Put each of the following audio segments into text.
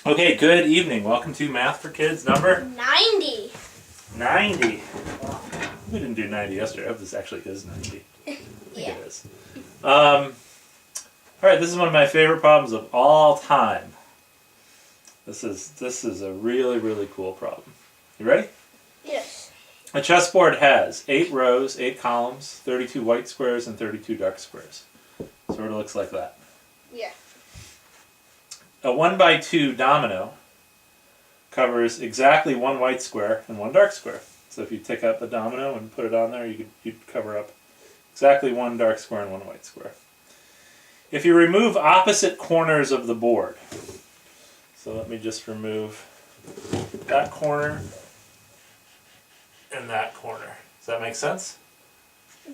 Okay, good evening. Welcome to Math for Kids number 90. 90. We didn't do 90 yesterday. I hope this actually is 90. I think Yeah. it is. Alright, this is one of my favorite problems of all time. This is a really, really cool problem. You ready? Yes. A chessboard has 8 rows, 8 columns, 32 white squares, and 32 dark squares. Sort of looks like that. Yeah. A 1x2 domino covers exactly 1 white square and 1 dark square. So if you take out the domino and put it on there, you'd cover up exactly 1 dark square and 1 white square. If you remove opposite corners of the board, so let me just remove that corner and that corner. Does that make sense?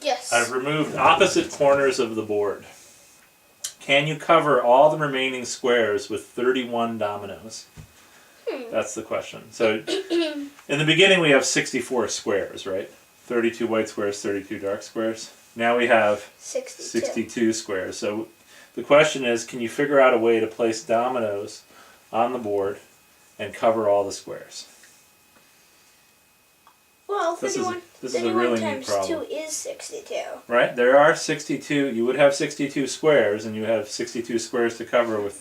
Yes. I've removed opposite corners of the board. Can you cover all the remaining squares with 31 dominoes? That's the question. So in the beginning we have 64 squares, right? 32 white squares, 32 dark squares. Now we have 62 squares. So the question is, can you figure out a way to place dominoes on the board and cover all the squares? Well, This is 31 a really neat times problem. 2 is 62. Right? There are 62. You would have 62 squares, and you have 62 squares to cover with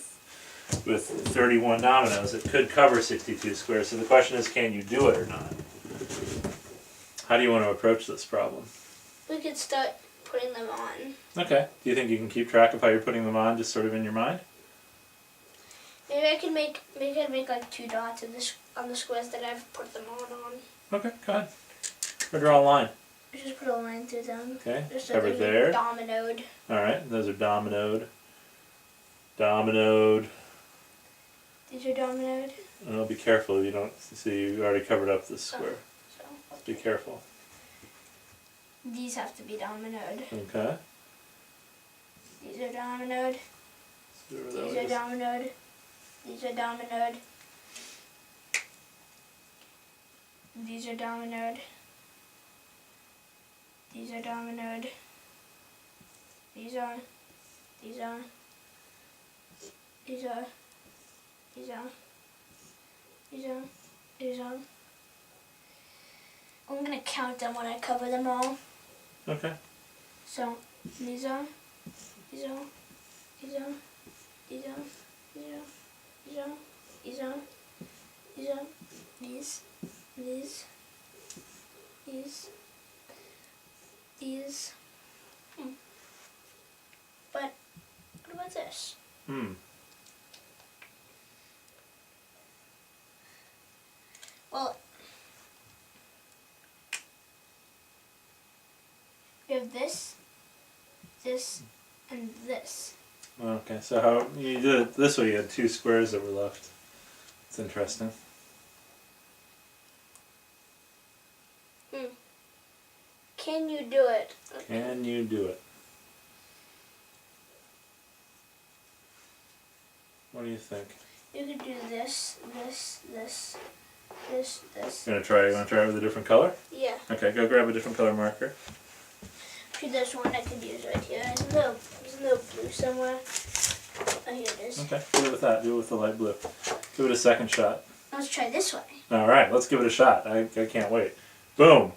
31 dominoes. It could cover 62 squares. So the question is, can you do it or not? How do you want to approach this problem? We could start putting them on. Okay. Do you think you can keep track of how you're putting them on, just sort of in your mind? Maybe I can make like 2 dots on the squares that I've put them on. Okay, go ahead. Or draw a line. Just put a line through them. Okay. Just so Cover they're there. dominoed. All right. Those are dominoed. Dominoed. These are dominoed. Oh, be careful. You don't see. You already covered up this square. So Be careful. these have to be dominoed. Okay. These are dominoed. See where that These are is. dominoed. These are dominoed. These are dominoed. These are dominoed. These are. These are. These are. These are. These are. These are. I'm gonna count them when I cover them all. Okay. So these are. These are. These are. These are. These are. These are. These are. These are. These. These. But what about this? Well, we have this, and this. Okay. So how you did it this way? You had 2 squares that were left. It's interesting. Can you do it? Can you do it? What do you think? You could do this. You want to try it with a different color? Yeah. Okay. Go grab a different color marker. See, there's one I could use right here. There's no blue somewhere. Oh, here it is. Okay. Do it with that. Do it with the light blue. Give it a second shot. Let's try this way. All right. Let's give it a shot. I can't wait. Boom.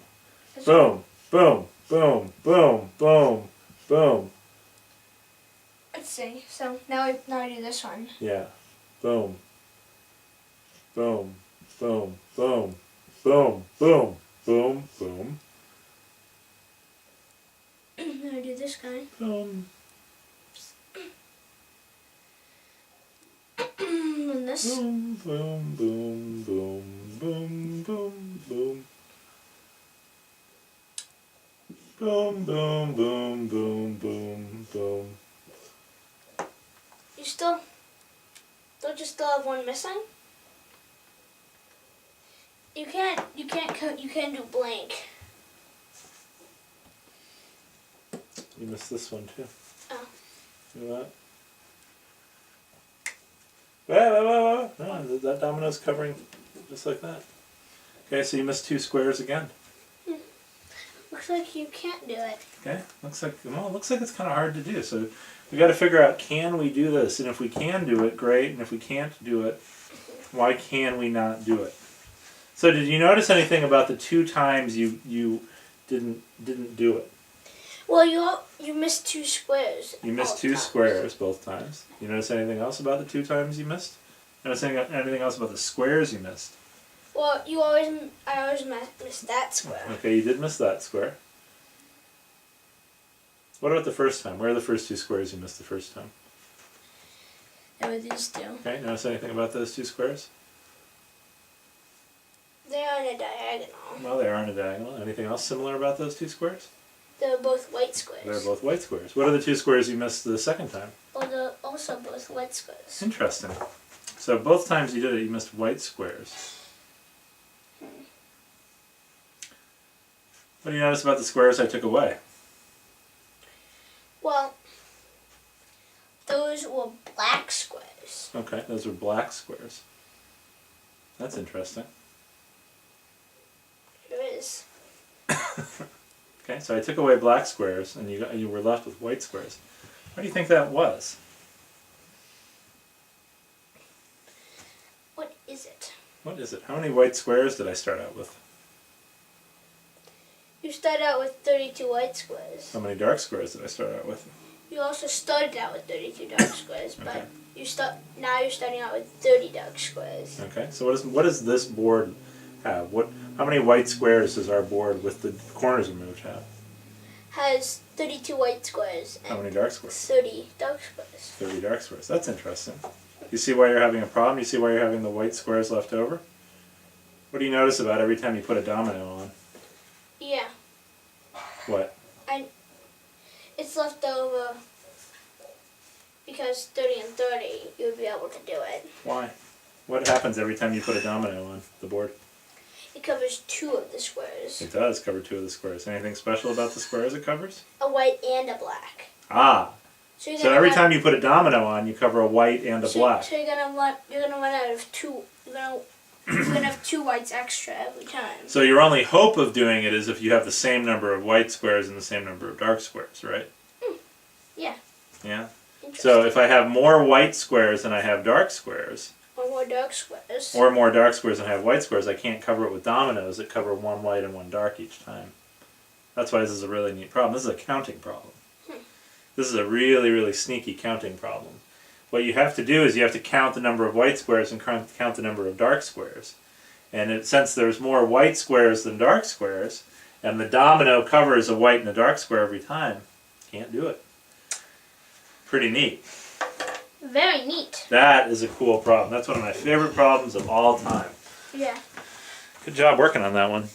Boom. Boom. Boom. Boom. Boom. Boom. Let's see. So now I do this one. Yeah. Boom. Boom. Boom. Boom. Boom. Boom. Boom. Boom. Now I do this guy. Boom. And this. Boom. Boom. Boom. Boom. Boom. Boom. Boom. Boom. Boom. Boom. Boom. Boom. Boom. Don't you still have one missing? You can't do blank. You missed this one too. Oh. See that? Whoa. No, that domino's covering just like that. Okay, so you missed 2 squares again. Looks like you can't do it. Okay, looks like it's kind of hard to do. So we got to figure out, can we do this? And if we can do it, great. And if we can't do it, Why can we not do it? So did you notice anything about the 2 times you didn't do it? Well, you missed 2 squares. You missed 2 squares both times. You notice anything else about the 2 times you missed? Notice anything else about the squares you missed? Well, I always miss that square. Okay, you did miss that square. What about the first time? Where are the first 2 squares you missed the first time? There were these 2. Okay, notice anything about those 2 squares? They are in a diagonal. Well, they are on a diagonal. Anything else similar about those 2 squares? They're both white squares. They're both white squares. What are the 2 squares you missed the second time? Well, they're also both white squares. Interesting. So both times you did it, you missed white squares. What do you notice about the squares I took away? Well, those were black squares. Okay, those were black squares. That's interesting. There is. Okay, so I took away black squares, and you were left with white squares. What do you think that was? What is it? What is it? How many white squares did I start out with? You started out with 32 white squares. How many dark squares did I start out with? You also started out with 32 dark squares, Okay. but now you're starting out with 30 dark squares. Okay, so what does this board have? How many white squares does our board with the corners removed have? Has 32 white squares and How many dark squares? 30 dark squares. 30 dark squares. That's interesting. You see why you're having a problem? You see why you're having the white squares left over? What do you notice about every time you put a domino on? Yeah. What? It's left over because 30 and 30, you would be able to do it. Why? What happens every time you put a domino on the board? It covers 2 of the squares. It does cover 2 of the squares. Anything special about the squares it covers? A white and a black. Ah! So every time you put a domino on, you cover a white and a black. So you're gonna run out of 2. You're gonna have 2 whites extra every time. So your only hope of doing it is if you have the same number of white squares and the same number of dark squares, right? Yeah. Yeah? So if I have more white squares than I have dark squares, Or more dark squares. or more dark squares than I have white squares, I can't cover it with dominoes that cover 1 white and 1 dark each time. That's why this is a really neat problem. This is a counting problem. This is a really, really sneaky counting problem. What you have to do is you have to count the number of white squares and count the number of dark squares. And since there's more white squares than dark squares, and the domino covers a white and a dark square every time, can't do it. Pretty neat. Very neat. That is a cool problem. That's one of my favorite problems of all time. Yeah. Good job working on that one.